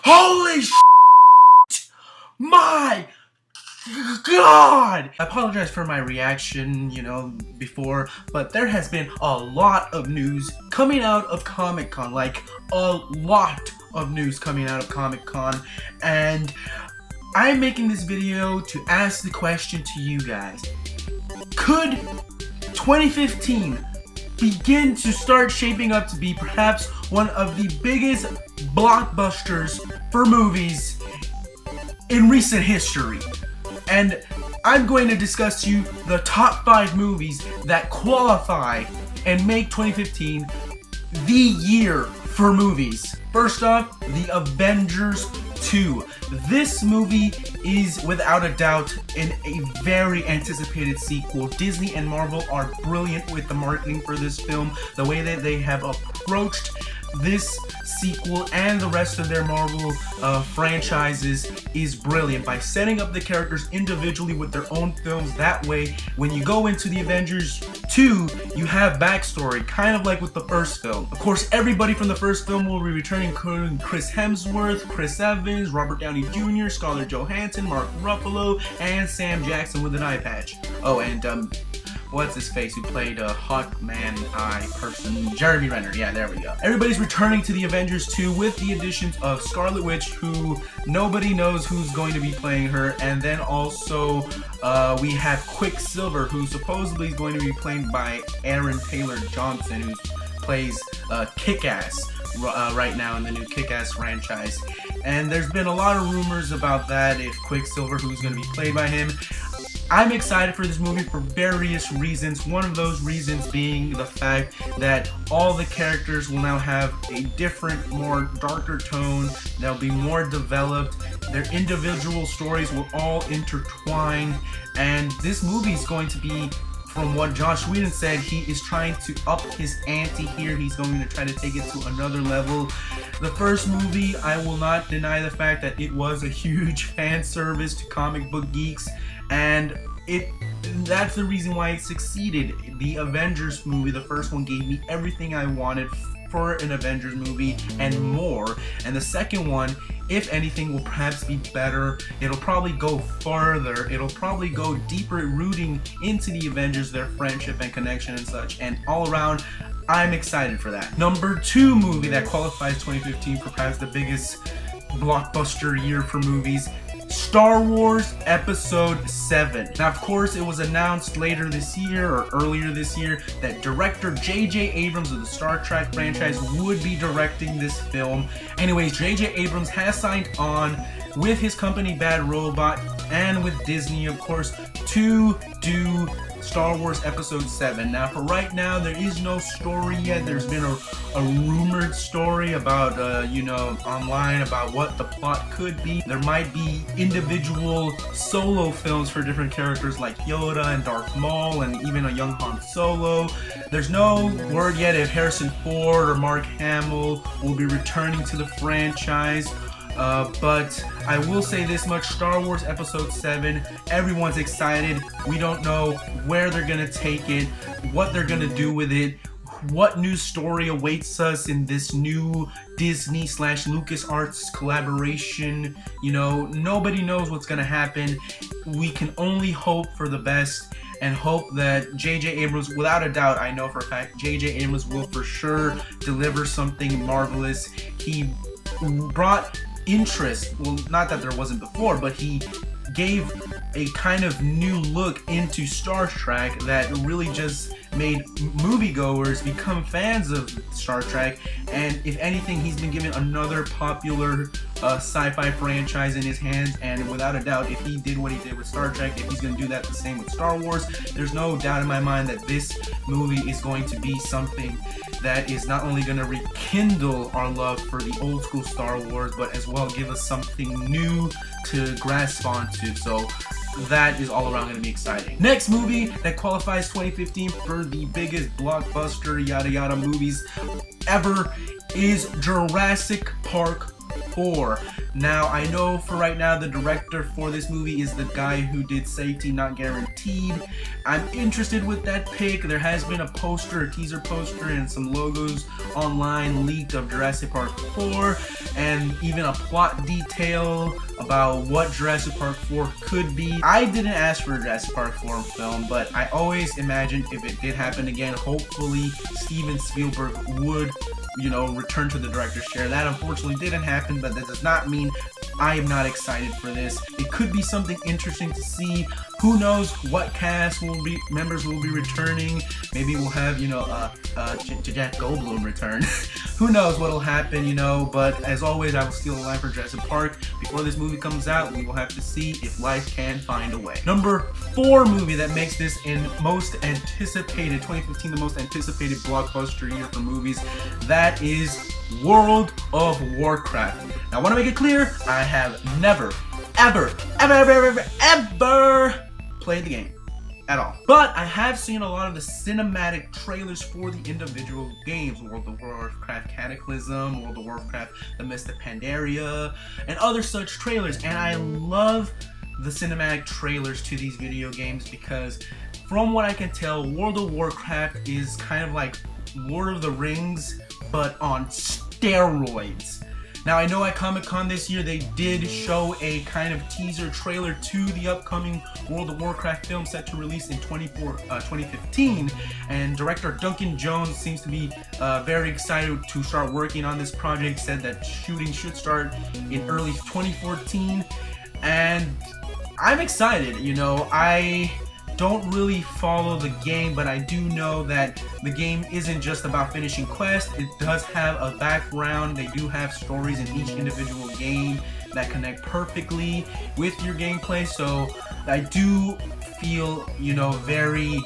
Holy shit! My God! I apologize for my reaction, before, but there has been a lot of news coming out of Comic-Con, like a lot of news coming out of Comic-Con, and I'm making this video to ask the question to you guys. Could 2015 begin to start shaping up to be perhaps one of the biggest blockbusters for movies in recent history? And I'm going to discuss to you the top 5 movies that qualify and make 2015 the year for movies. First off, The Avengers 2. This movie is without a doubt a very anticipated sequel. Disney and Marvel are brilliant with the marketing for this film. The way that they have approached this sequel and the rest of their Marvel franchises is brilliant by setting up the characters individually with their own films. That way, when you go into The Avengers 2, you have backstory, kind of like with the first film. Of course, everybody from the first film will be returning, including Chris Hemsworth, Chris Evans, Robert Downey Jr., Scarlett Johansson, Mark Ruffalo, and Sam Jackson with an eye patch. Oh, and what's his face who played a Hawkman eye person? Jeremy Renner. Yeah, there we go. Everybody's returning to The Avengers 2 with the additions of Scarlet Witch, who nobody knows who's going to be playing her, and then also we have Quicksilver, who supposedly is going to be played by Aaron Taylor Johnson, who plays Kick-Ass right now in the new Kick-Ass franchise. And there's been a lot of rumors about that, if Quicksilver, who's going to be played by him. I'm excited for this movie for various reasons. One of those reasons being the fact that all the characters will now have a different, more darker tone. They'll be more developed. Their individual stories will all intertwine. And this movie is going to be, from what Josh Whedon said, he is trying to up his ante here. He's going to try to take it to another level. The first movie, I will not deny the fact that it was a huge fan service to comic book geeks, and that's the reason why it succeeded. The Avengers movie, the first one, gave me everything I wanted for an Avengers movie and more. And the second one, if anything, will perhaps be better. It'll probably go farther. It'll probably go deeper, rooting into the Avengers, their friendship and connection and such. And all around, I'm excited for that. Number 2 movie that qualifies 2015 for perhaps the biggest blockbuster year for movies, Star Wars Episode VII. Now, of course, it was announced later this year or earlier this year that director J.J. Abrams of the Star Trek franchise would be directing this film. Anyways, J.J. Abrams has signed on with his company Bad Robot and with Disney, of course, to do Star Wars Episode VII. Now, for right now, there is no story yet. There's been a rumored story about, online about what the plot could be. There might be individual solo films for different characters like Yoda and Darth Maul and even a young Han Solo. There's no word yet if Harrison Ford or Mark Hamill will be returning to the franchise. But I will say this much: Star Wars Episode VII, everyone's excited. We don't know where they're gonna take it, what they're gonna do with it, what new story awaits us in this new Disney / LucasArts collaboration. Nobody knows what's gonna happen. We can only hope for the best and hope that J.J. Abrams, without a doubt, I know for a fact, J.J. Abrams will for sure deliver something marvelous. He brought interest, well, not that there wasn't before, but he gave a kind of new look into Star Trek that really just made moviegoers become fans of Star Trek. And if anything, he's been given another popular sci-fi franchise in his hands, and without a doubt, if he did what he did with Star Trek, if he's going to do that the same with Star Wars, there's no doubt in my mind that this movie is going to be something that is not only going to rekindle our love for the old school Star Wars, but as well give us something new to grasp onto. So that is all around going to be exciting. Next movie that qualifies 2015 for the biggest blockbuster yada yada movies ever is Jurassic Park 4. Now, I know for right now the director for this movie is the guy who did Safety Not Guaranteed. I'm interested with that pick. There has been a poster, a teaser poster, and some logos online leaked of Jurassic Park 4, and even a plot detail about what Jurassic Park 4 could be. I didn't ask for a Jurassic Park 4 film, but I always imagined if it did happen again, hopefully Steven Spielberg would, return to the director's chair. That unfortunately didn't happen, but that does not mean I am not excited for this. It could be something interesting to see. Who knows what members will be returning. Maybe we'll have, Jack Goldblum return. Who knows what'll happen, but as always, I will steal a line for Jurassic Park. Before this movie comes out, we will have to see if life can find a way. Number 4 movie that makes this in most anticipated, 2015, the most anticipated blockbuster year for movies, that is World of Warcraft. Now, I want to make it clear, I have never, ever played the game at all. But I have seen a lot of the cinematic trailers for the individual games, World of Warcraft Cataclysm, World of Warcraft The Mist of Pandaria, and other such trailers. And I love the cinematic trailers to these video games because from what I can tell, World of Warcraft is kind of like Lord of the Rings, but on steroids. Now, I know at Comic-Con this year they did show a kind of teaser trailer to the upcoming World of Warcraft film set to release in 2015, and director Duncan Jones seems to be very excited to start working on this project, said that shooting should start in early 2014, and I'm excited. I don't really follow the game, but I do know that the game isn't just about finishing quests. It does have a background. They do have stories in each individual game that connect perfectly with your gameplay. So I do feel, very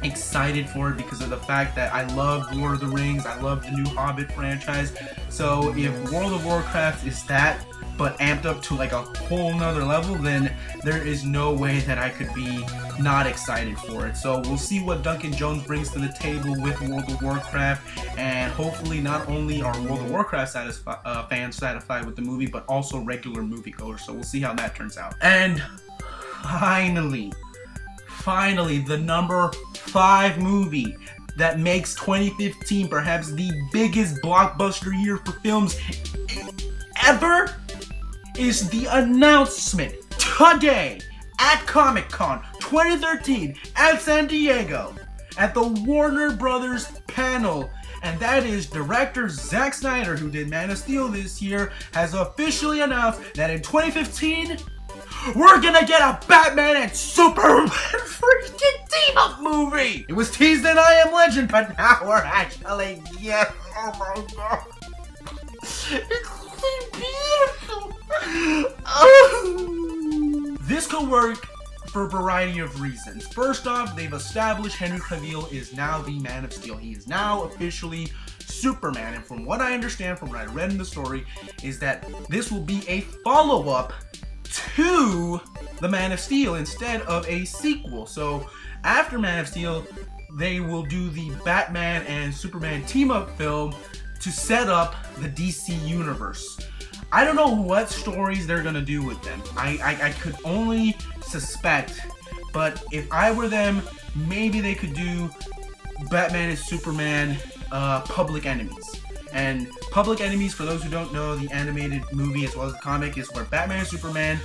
excited for it because of the fact that I love Lord of the Rings. I love the new Hobbit franchise. So if World of Warcraft is that, but amped up to like a whole nother level, then there is no way that I could be not excited for it. So we'll see what Duncan Jones brings to the table with World of Warcraft, and hopefully not only are World of Warcraft fans satisfied with the movie, but also regular moviegoers. So we'll see how that turns out. And finally, the number 5 movie that makes 2015 perhaps the biggest blockbuster year for films ever is the announcement today at Comic-Con 2013 at San Diego at the Warner Brothers panel, and that is director Zack Snyder, who did Man of Steel this year, has officially announced that in 2015 we're gonna get a Batman and Superman freaking team-up movie! It was teased in I Am Legend, but now we're actually, yes, oh my god. It's beautiful! This could work for a variety of reasons. First off, they've established Henry Cavill is now the Man of Steel. He is now officially Superman, and from what I understand, from what I read in the story, is that this will be a follow-up to the Man of Steel instead of a sequel. So after Man of Steel, they will do the Batman and Superman team-up film to set up the DC universe. I don't know what stories they're gonna do with them. I could only suspect, but if I were them, maybe they could do Batman and Superman Public Enemies. And Public Enemies, for those who don't know, the animated movie as well as the comic, is where Batman and Superman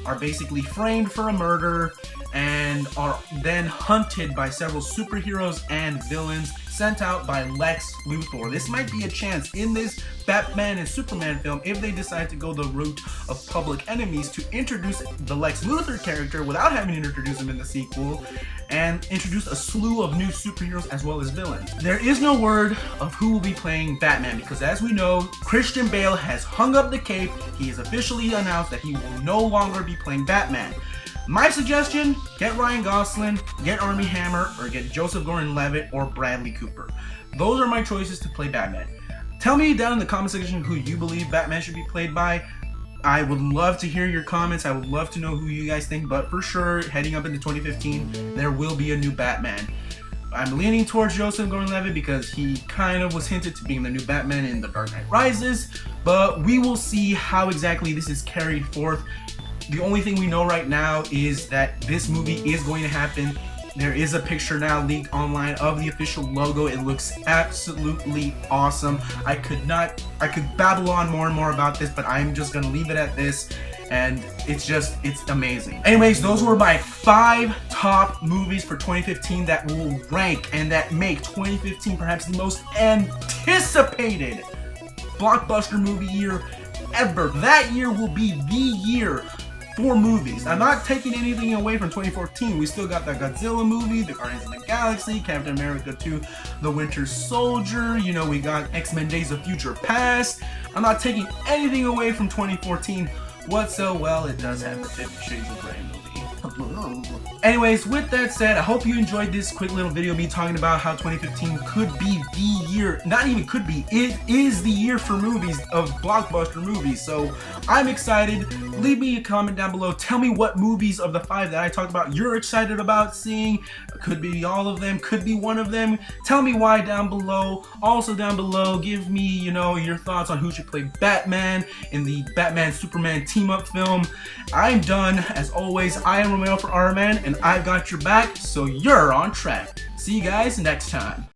are basically framed for a murder and are then hunted by several superheroes and villains sent out by Lex Luthor. This might be a chance in this Batman and Superman film, if they decide to go the route of Public Enemies, to introduce the Lex Luthor character without having to introduce him in the sequel, and introduce a slew of new superheroes as well as villains. There is no word of who will be playing Batman because, as we know, Christian Bale has hung up the cape. He has officially announced that he will no longer be playing Batman. My suggestion, get Ryan Gosling, get Armie Hammer, or get Joseph Gordon-Levitt or Bradley Cooper. Those are my choices to play Batman. Tell me down in the comment section who you believe Batman should be played by. I would love to hear your comments. I would love to know who you guys think, but for sure, heading up into 2015, there will be a new Batman. I'm leaning towards Joseph Gordon-Levitt because he kind of was hinted to being the new Batman in The Dark Knight Rises, but we will see how exactly this is carried forth. The only thing we know right now is that this movie is going to happen. There is a picture now leaked online of the official logo. It looks absolutely awesome. I could babble on more and more about this, but I'm just gonna leave it at this. And it's amazing. Anyways, those were my 5 top movies for 2015 that will rank and that make 2015 perhaps the most anticipated blockbuster movie year ever. That year will be the year for movies. I'm not taking anything away from 2014. We still got the Godzilla movie, the Guardians of the Galaxy, Captain America 2, The Winter Soldier, you know, we got X-Men Days of Future Past. I'm not taking anything away from 2014 whatsoever. Well, it does have the 50 Shades of Grey movie. Anyways, with that said, I hope you enjoyed this quick little video, me talking about how 2015 could be the year, not even could be, it is the year for movies, of blockbuster movies. So I'm excited. Leave me a comment down below. Tell me what movies of the 5 that I talked about you're excited about seeing. Could be all of them, could be one of them. Tell me why down below. Also down below, give me, you know, your thoughts on who should play Batman in the Batman-Superman team-up film. I'm done. As always, I am Romero for RMN, and I've got your back, so you're on track. See you guys next time.